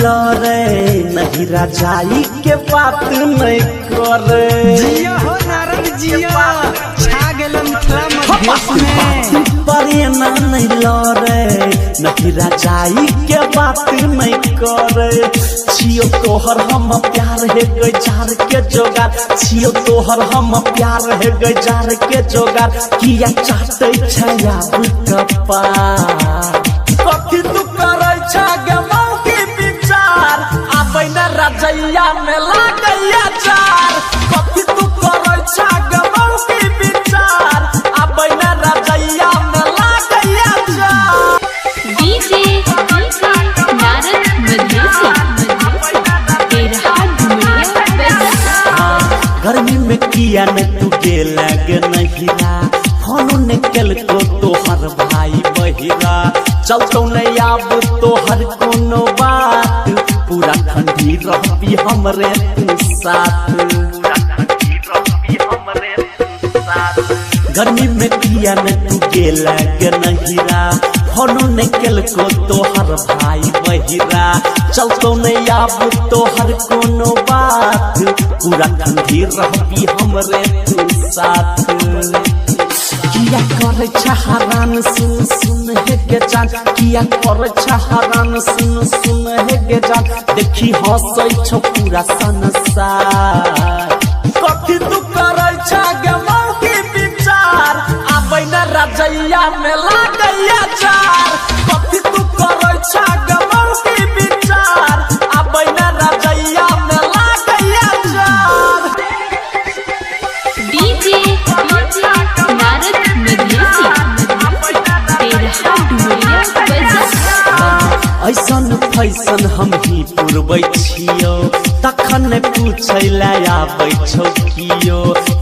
लरे नहीं राजाई के बात नहीं करे। जिया हो नारद जिया छा गेलन मध्य में परे नहीं लरे नहीं राजाई के बात नहीं करे। छियो तोहर हम प्यार है गई जार के जोगार, छियो तोहर हम प्यार है गई जार के जोगार। किया चाहते छया कपार कथी तू करे छगे मौकी विचार आबै न रजैया में लागैया चार। कथी तू करे छगे मौकी विचार आबै न रजैया में लागैया चार। डीजे नारद मधेसी गर्मी में किया न तू गेला गे नहिरा फोन ने कल को तोहर भाई बहिरा। चलतो नहीं आब तोहर कोनो बात पूरा ठंडी रहबी हमरे तू साथ। गर्मी में किया न तू गेला गे नहिरा फोन ने कल को तोहर भाई बहिरा। चलतो नहीं आब तोहर कोनो बात पूरा ठंडी रहबी हमरे तू साथ। किया करे छहरान सुन सुन हे गे जान, किया करे छहरान सुन सुन हे गे जान। देखी हंसै छौ पूरा संसार कथी तू करे छगे मौकी विचार आबै न रजैया में लागैया चार। कथी तू करे छगे मौकी विचार आबै न रजैया में लागैया चार। डीजे नारद मधेसी ऐसन फैसन हम ही पुरबै छियो तखन पूछै ला आबै छौ कियो।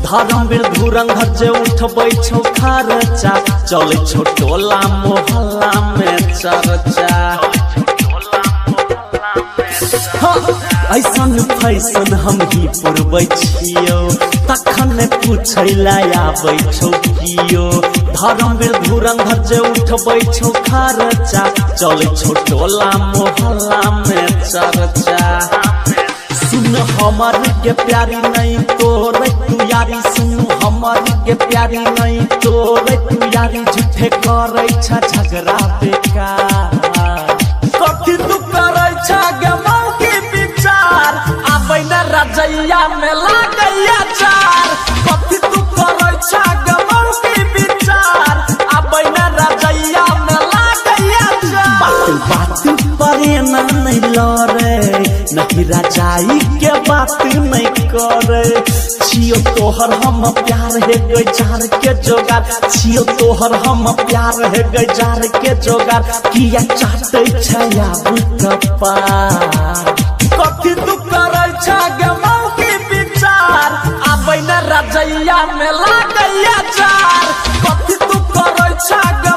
धर्मवीर धुरंधर जे उठबै छौ खर्चा चलै छौ टोला मोहल्ला में चर्चा। ऐसन फैसन हम ही पुरबै छियो तखन पूछै ला आबै छौ कियो। धर्मवीर धुरंधर जे उठबै छौ खर्चा चलै छौ टोला मोहल्ला में चर्चा। सुन हमर के प्यारी नहीं तोरे तू यारी, सुन हमर के प्यारी नहीं तोरे तू यारी। झूठे करे छ झगड़ा बेकार कथी तू करे छगे मौकी विचार आबै न रजैया में लागैया चार। कथी तू करे छगे मौकी विचार आबै न रजैया में लागैया चार। बात बात परे नहीं लरे नहीं राजाई के बात नहीं करे। छियो तोहर हम प्यार है गई जार के जोगार, छियो तोहर हम प्यार है गई जार के जोगार। किया चाहते छया कपार कथी तू करे छगे मौकी विचार आबै न रजैया में लागैया चार। कथी तू करे छगे